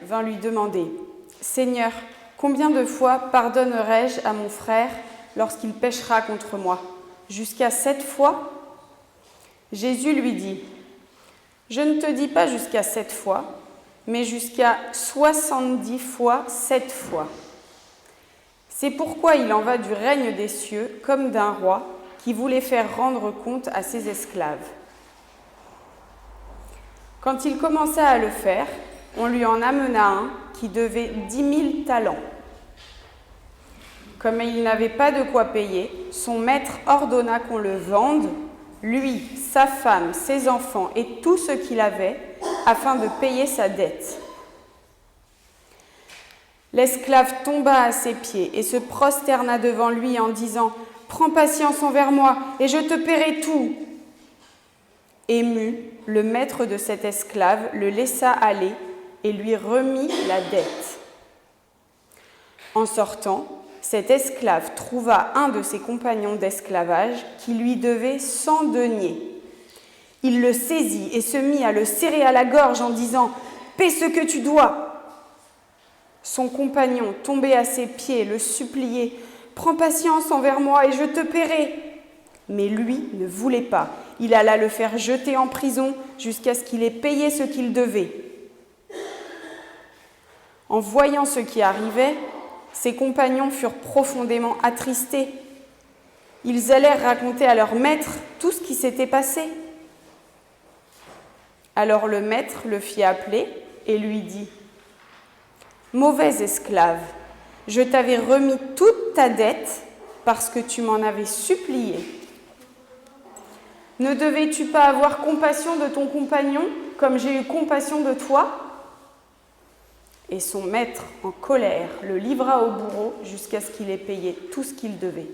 vint lui demander « Seigneur, combien de fois pardonnerai-je à mon frère lorsqu'il péchera contre moi? Jusqu'à 7 fois ?» Jésus lui dit « Je ne te dis pas jusqu'à 7 fois, mais jusqu'à 70 fois 7 fois. C'est pourquoi il en va du règne des cieux comme d'un roi qui voulait faire rendre compte à ses esclaves. Quand il commença à le faire, on lui en amena un qui devait 10 000 talents. Comme il n'avait pas de quoi payer, son maître ordonna qu'on le vende, lui, sa femme, ses enfants et tout ce qu'il avait, afin de payer sa dette. L'esclave tomba à ses pieds et se prosterna devant lui en disant « Prends patience envers moi, et je te paierai tout. » Ému, le maître de cet esclave le laissa aller et lui remit la dette. En sortant, cet esclave trouva un de ses compagnons d'esclavage qui lui devait 100 deniers. Il le saisit et se mit à le serrer à la gorge en disant « Paie ce que tu dois !» Son compagnon, tombé à ses pieds, le suppliait « Prends patience envers moi et je te paierai !» Mais lui ne voulait pas. Il alla le faire jeter en prison jusqu'à ce qu'il ait payé ce qu'il devait. En voyant ce qui arrivait, ses compagnons furent profondément attristés. Ils allèrent raconter à leur maître tout ce qui s'était passé. Alors le maître le fit appeler et lui dit « Mauvais esclave, je t'avais remis toute ta dette parce que tu m'en avais supplié. Ne devais-tu pas avoir compassion de ton compagnon comme j'ai eu compassion de toi ?» Et son maître, en colère, le livra au bourreau jusqu'à ce qu'il ait payé tout ce qu'il devait.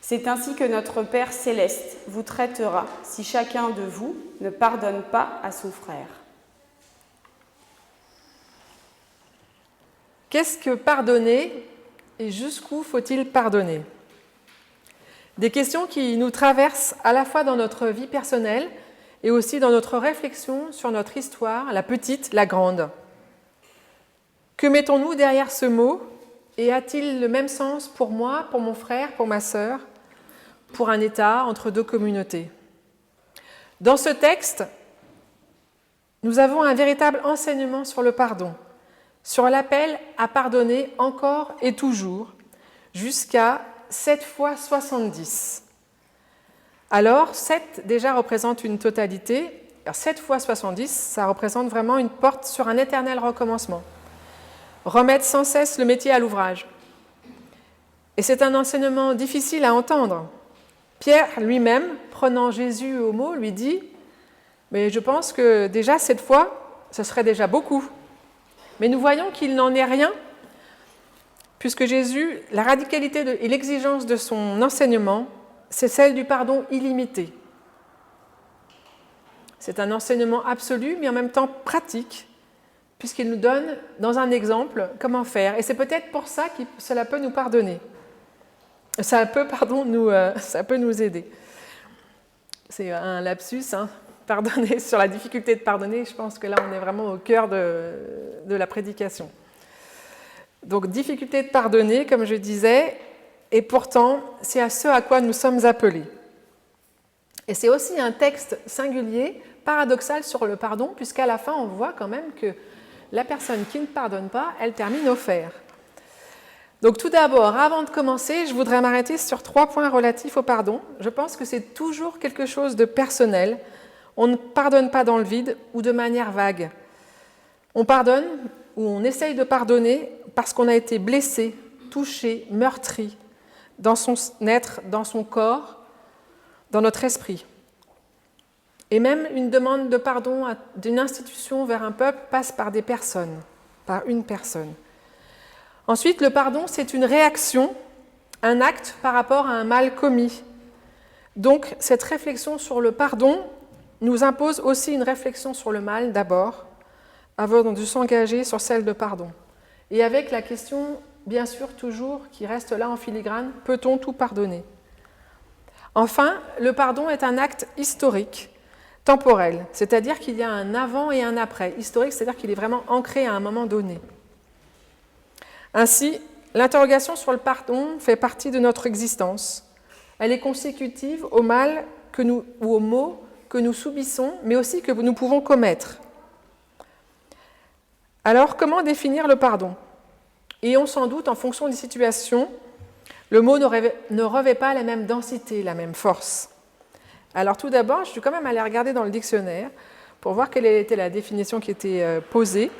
C'est ainsi que notre Père céleste vous traitera si chacun de vous ne pardonne pas à son frère. Qu'est-ce que pardonner et jusqu'où faut-il pardonner? Des questions qui nous traversent à la fois dans notre vie personnelle et aussi dans notre réflexion sur notre histoire, la petite, la grande. Que mettons-nous derrière ce mot et a-t-il le même sens pour moi, pour mon frère, pour ma sœur, pour un État, entre deux communautés? Dans ce texte, nous avons un véritable enseignement sur le pardon, sur l'appel à pardonner encore et toujours, jusqu'à 7 fois 70. Alors, 7 déjà représente une totalité. Alors, 7 fois 70, ça représente vraiment une porte sur un éternel recommencement. Remettre sans cesse le métier à l'ouvrage. Et c'est un enseignement difficile à entendre. Pierre lui-même, prenant Jésus au mot, lui dit « Mais je pense que déjà 7 fois, ce serait déjà beaucoup. » Mais nous voyons qu'il n'en est rien, puisque Jésus, la radicalité et l'exigence de son enseignement, c'est celle du pardon illimité. C'est un enseignement absolu, mais en même temps pratique, puisqu'il nous donne, dans un exemple, comment faire. Et c'est peut-être pour ça que cela peut nous pardonner. Ça peut nous aider. C'est un lapsus, pardonner, sur la difficulté de pardonner. Je pense que là, on est vraiment au cœur de la prédication. Donc, difficulté de pardonner, comme je disais, et pourtant, c'est à ce à quoi nous sommes appelés. Et c'est aussi un texte singulier, paradoxal sur le pardon, puisqu'à la fin, on voit quand même que la personne qui ne pardonne pas, elle termine au fer. Donc tout d'abord, avant de commencer, je voudrais m'arrêter sur 3 points relatifs au pardon. Je pense que c'est toujours quelque chose de personnel. On ne pardonne pas dans le vide ou de manière vague. On pardonne ou on essaye de pardonner parce qu'on a été blessé, touché, meurtri dans son être, dans son corps, dans notre esprit. Et même une demande de pardon d'une institution vers un peuple passe par des personnes, par une personne. Ensuite, le pardon, c'est une réaction, un acte par rapport à un mal commis. Donc, cette réflexion sur le pardon nous impose aussi une réflexion sur le mal d'abord, avant de s'engager sur celle de pardon. Et avec la question, bien sûr, toujours, qui reste là en filigrane, peut-on tout pardonner ? Enfin, le pardon est un acte historique. temporel, c'est-à-dire qu'il y a un avant et un après. Historique, c'est-à-dire qu'il est vraiment ancré à un moment donné. Ainsi, l'interrogation sur le pardon fait partie de notre existence. Elle est consécutive au mal ou aux maux que nous subissons, mais aussi que nous pouvons commettre. Alors, comment définir le pardon ? Et on sans doute, en fonction des situations, le mot ne revêt pas la même densité, la même force. Alors tout d'abord, je suis quand même allée regarder dans le dictionnaire pour voir quelle était la définition qui était posée.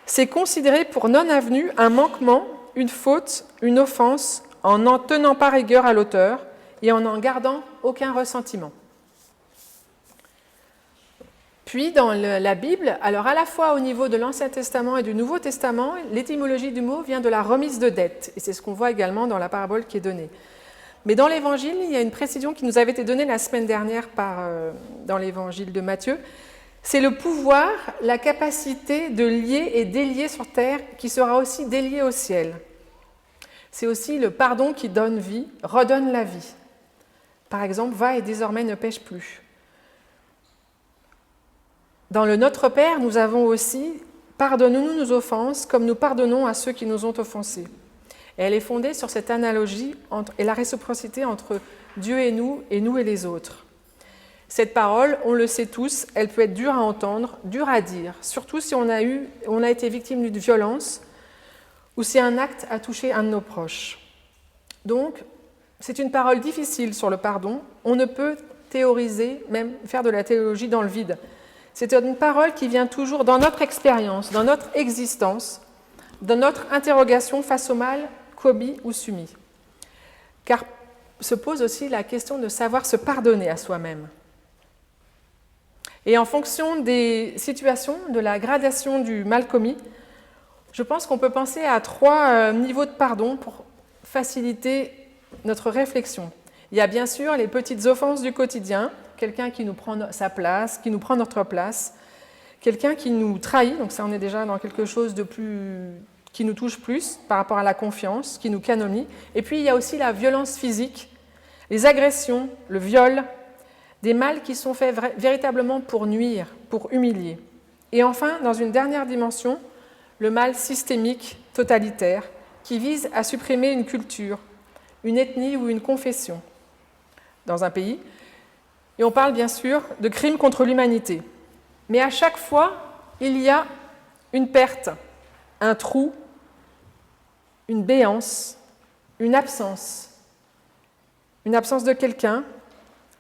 C'est considérer pour non avenu un manquement, une faute, une offense, en n'en tenant pas rigueur à l'auteur et en n'en gardant aucun ressentiment. Puis dans la Bible, alors à la fois au niveau de l'Ancien Testament et du Nouveau Testament, l'étymologie du mot vient de la remise de dette, et c'est ce qu'on voit également dans la parabole qui est donnée. Mais dans l'Évangile, il y a une précision qui nous avait été donnée la semaine dernière dans l'Évangile de Matthieu. C'est le pouvoir, la capacité de lier et délier sur terre qui sera aussi délié au ciel. C'est aussi le pardon qui donne vie, redonne la vie. Par exemple, va et désormais ne pêche plus. Dans le Notre Père, nous avons aussi « Pardonne-nous nos offenses comme nous pardonnons à ceux qui nous ont offensés ». Et elle est fondée sur cette analogie et la réciprocité entre Dieu et nous et les autres. Cette parole, on le sait tous, elle peut être dure à entendre, dure à dire, surtout si on a été victime d'une violence ou si un acte a touché un de nos proches. Donc, c'est une parole difficile sur le pardon. On ne peut théoriser, même faire de la théologie dans le vide. C'est une parole qui vient toujours dans notre expérience, dans notre existence, dans notre interrogation face au mal, commis ou soumis. Car se pose aussi la question de savoir se pardonner à soi-même. Et en fonction des situations, de la gradation du mal commis, je pense qu'on peut penser à 3 niveaux de pardon pour faciliter notre réflexion. Il y a bien sûr les petites offenses du quotidien, quelqu'un qui nous prend sa place, qui nous prend notre place, quelqu'un qui nous trahit, donc ça on est déjà dans quelque chose de plus qui nous touche plus par rapport à la confiance, qui nous calomnie. Et puis il y a aussi la violence physique, les agressions, le viol, des mal qui sont faits véritablement pour nuire, pour humilier. Et enfin, dans une dernière dimension, le mal systémique, totalitaire, qui vise à supprimer une culture, une ethnie ou une confession dans un pays. Et on parle bien sûr de crimes contre l'humanité. Mais à chaque fois, il y a une perte, un trou, une béance, une absence de quelqu'un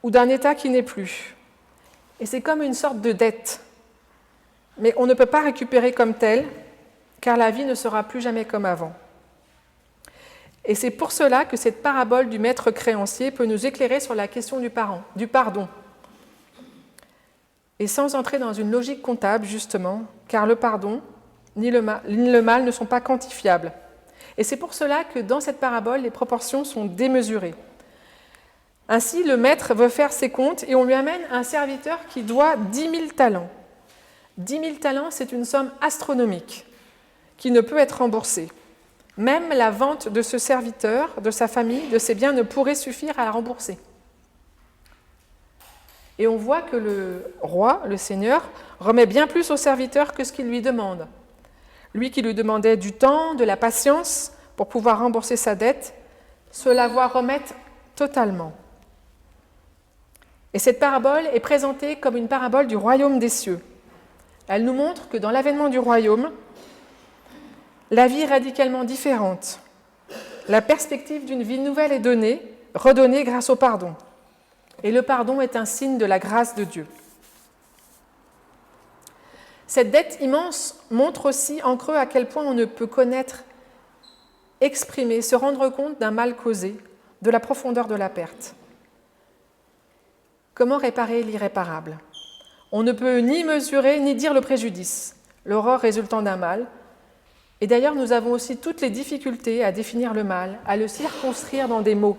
ou d'un état qui n'est plus. Et c'est comme une sorte de dette. Mais on ne peut pas récupérer comme telle, car la vie ne sera plus jamais comme avant. Et c'est pour cela que cette parabole du maître créancier peut nous éclairer sur la question du pardon. Et sans entrer dans une logique comptable, justement, car le pardon ni le mal ne sont pas quantifiables. Et c'est pour cela que dans cette parabole, les proportions sont démesurées. Ainsi, le maître veut faire ses comptes et on lui amène un serviteur qui doit 10 000 talents. 10 000 talents, c'est une somme astronomique qui ne peut être remboursée. Même la vente de ce serviteur, de sa famille, de ses biens ne pourrait suffire à la rembourser. Et on voit que le roi, le Seigneur, remet bien plus au serviteur que ce qu'il lui demande. Lui qui lui demandait du temps, de la patience pour pouvoir rembourser sa dette, se la voit remettre totalement. Et cette parabole est présentée comme une parabole du royaume des cieux. Elle nous montre que dans l'avènement du royaume, la vie est radicalement différente. La perspective d'une vie nouvelle est donnée, redonnée grâce au pardon. Et le pardon est un signe de la grâce de Dieu. Cette dette immense montre aussi en creux à quel point on ne peut connaître, exprimer, se rendre compte d'un mal causé, de la profondeur de la perte. Comment réparer l'irréparable ? On ne peut ni mesurer ni dire le préjudice, l'horreur résultant d'un mal. Et d'ailleurs, nous avons aussi toutes les difficultés à définir le mal, à le circonscrire dans des mots.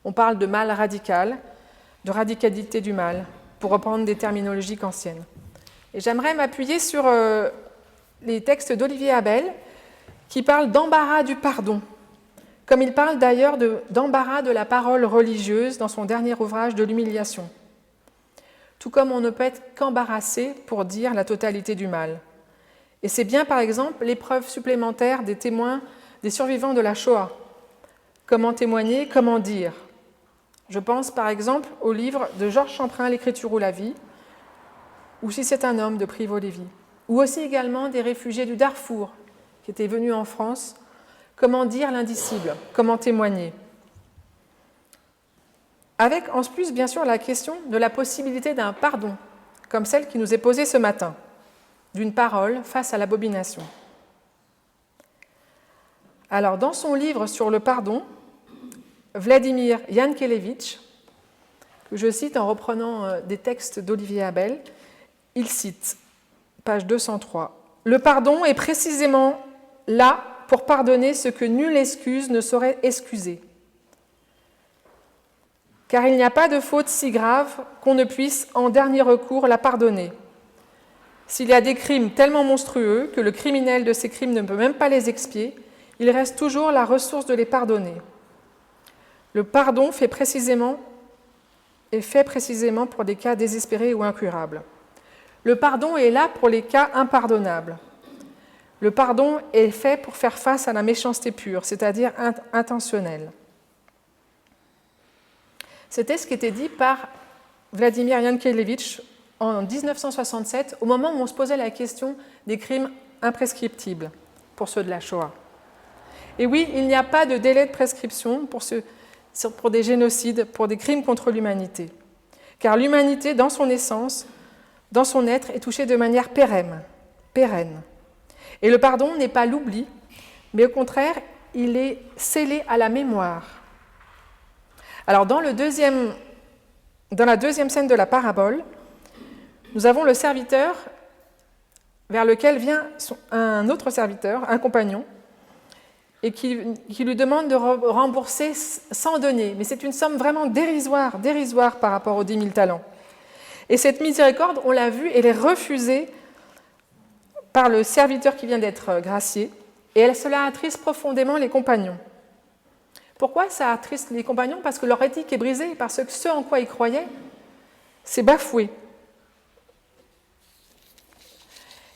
On parle de mal radical, de radicalité du mal, pour reprendre des terminologies anciennes. Et j'aimerais m'appuyer sur les textes d'Olivier Abel, qui parlent d'embarras du pardon, comme il parle d'ailleurs d'embarras de la parole religieuse dans son dernier ouvrage de l'humiliation. tout comme on ne peut être qu'embarrassé pour dire la totalité du mal. Et c'est bien, par exemple, l'épreuve supplémentaire des témoins, des survivants de la Shoah. Comment témoigner, comment dire? Je pense, par exemple, au livre de Georges Champrin, L'écriture ou la vie, ou Si c'est un homme, de Primo Levi, ou aussi également des réfugiés du Darfour, qui étaient venus en France. Comment dire l'indicible? Comment témoigner? Avec en plus, bien sûr, la question de la possibilité d'un pardon, comme celle qui nous est posée ce matin, d'une parole face à l'abomination. Alors, dans son livre sur le pardon, Vladimir Yankelevitch, que je cite en reprenant des textes d'Olivier Abel, il cite, page 203, « Le pardon est précisément là pour pardonner ce que nulle excuse ne saurait excuser. Car il n'y a pas de faute si grave qu'on ne puisse, en dernier recours, la pardonner. S'il y a des crimes tellement monstrueux que le criminel de ces crimes ne peut même pas les expier, il reste toujours la ressource de les pardonner. Le pardon est fait précisément pour des cas désespérés ou incurables. Le pardon est là pour les cas impardonnables. Le pardon est fait pour faire face à la méchanceté pure, c'est-à-dire intentionnelle. » C'était ce qui était dit par Vladimir Yankelevitch en 1967, au moment où on se posait la question des crimes imprescriptibles pour ceux de la Shoah. Et oui, il n'y a pas de délai de prescription pour des génocides, pour des crimes contre l'humanité. Car l'humanité, dans son essence, dans son être, est touchée de manière pérenne. Et le pardon n'est pas l'oubli, mais au contraire, il est scellé à la mémoire. Alors, dans la deuxième scène de la parabole, nous avons le serviteur vers lequel vient un autre serviteur, un compagnon, et qui lui demande de rembourser 100 deniers. Mais c'est une somme vraiment dérisoire par rapport aux 10 000 talents. Et cette miséricorde, on l'a vu, elle est refusée par le serviteur qui vient d'être gracié, et cela attriste profondément les compagnons. Pourquoi ça attriste les compagnons? Parce que leur éthique est brisée, parce que ce en quoi ils croyaient, c'est bafoué.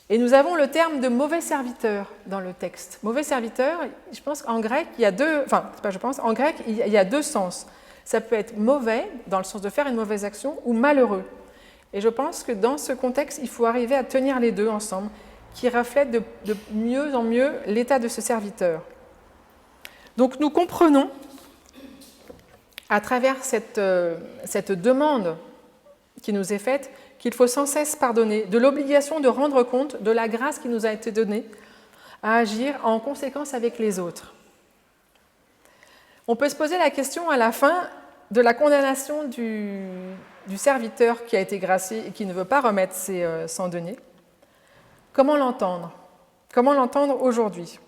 Et nous avons le terme de mauvais serviteur dans le texte. Mauvais serviteur, je pense qu'en grec, il y a deux sens. Ça peut être mauvais, dans le sens de faire une mauvaise action, ou malheureux. Et je pense que dans ce contexte, il faut arriver à tenir les deux ensemble, qui reflètent de mieux en mieux l'état de ce serviteur. Donc nous comprenons, à travers cette demande qui nous est faite, qu'il faut sans cesse pardonner, de l'obligation de rendre compte de la grâce qui nous a été donnée à agir en conséquence avec les autres. On peut se poser la question à la fin de la condamnation du serviteur qui a été gracié et qui ne veut pas remettre ses 100 deniers. Comment l'entendre? Comment l'entendre aujourd'hui?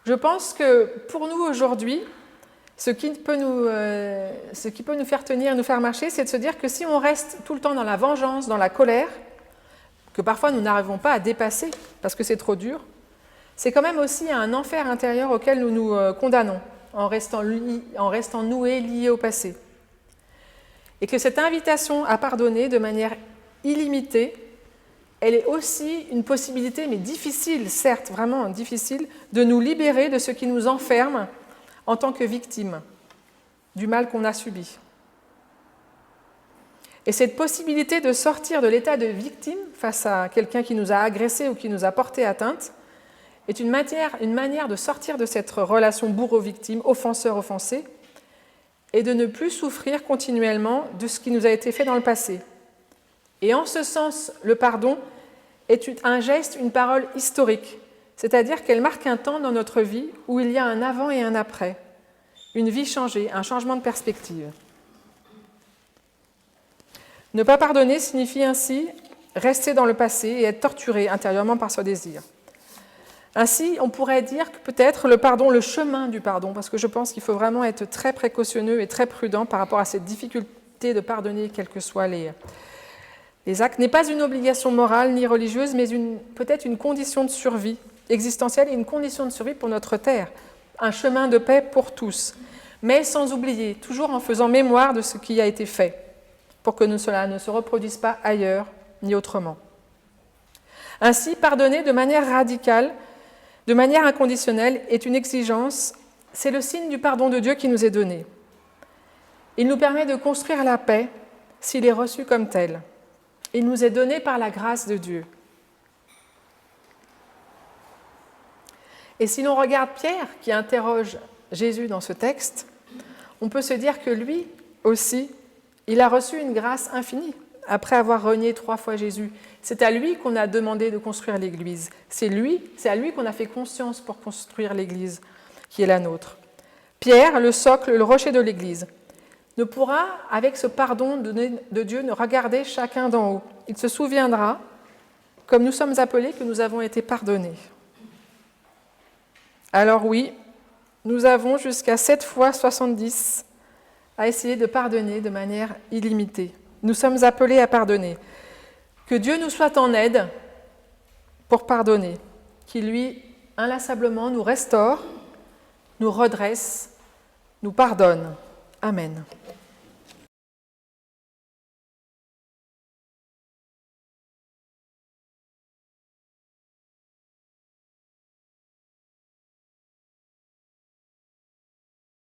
Je pense que pour nous aujourd'hui, ce qui peut nous faire tenir, nous faire marcher, c'est de se dire que si on reste tout le temps dans la vengeance, dans la colère, que parfois nous n'arrivons pas à dépasser parce que c'est trop dur, c'est quand même aussi un enfer intérieur auquel nous nous condamnons en restant noués, liés au passé. Et que cette invitation à pardonner de manière illimitée, elle est aussi une possibilité, mais difficile, certes, vraiment difficile, de nous libérer de ce qui nous enferme en tant que victime du mal qu'on a subi. Et cette possibilité de sortir de l'état de victime face à quelqu'un qui nous a agressé ou qui nous a porté atteinte est une manière de sortir de cette relation bourreau-victime, offenseur-offensé, et de ne plus souffrir continuellement de ce qui nous a été fait dans le passé. Et en ce sens, le pardon est un geste, une parole historique, c'est-à-dire qu'elle marque un temps dans notre vie où il y a un avant et un après, une vie changée, un changement de perspective. Ne pas pardonner signifie ainsi rester dans le passé et être torturé intérieurement par ce désir. Ainsi, on pourrait dire que peut-être le pardon, le chemin du pardon, parce que je pense qu'il faut vraiment être très précautionneux et très prudent par rapport à cette difficulté de pardonner, quels que soient les actes, n'est pas une obligation morale ni religieuse, mais peut-être une condition de survie existentielle et une condition de survie pour notre terre, un chemin de paix pour tous, mais sans oublier, toujours en faisant mémoire de ce qui a été fait, pour que cela ne se reproduise pas ailleurs ni autrement. Ainsi, pardonner de manière radicale, de manière inconditionnelle, est une exigence, c'est le signe du pardon de Dieu qui nous est donné. Il nous permet de construire la paix s'il est reçu comme tel. Il nous est donné par la grâce de Dieu. Et si l'on regarde Pierre, qui interroge Jésus dans ce texte, on peut se dire que lui aussi, il a reçu une grâce infinie après avoir renié 3 fois Jésus. C'est à lui qu'on a demandé de construire l'Église. C'est à lui qu'on a fait conscience pour construire l'Église qui est la nôtre. Pierre, le socle, le rocher de l'Église, ne pourra, avec ce pardon de Dieu, ne regarder chacun d'en haut. Il se souviendra, comme nous sommes appelés, que nous avons été pardonnés. Alors oui, nous avons jusqu'à 7 fois 70 à essayer de pardonner de manière illimitée. Nous sommes appelés à pardonner. Que Dieu nous soit en aide pour pardonner, qu'il lui, inlassablement, nous restaure, nous redresse, nous pardonne. Amen.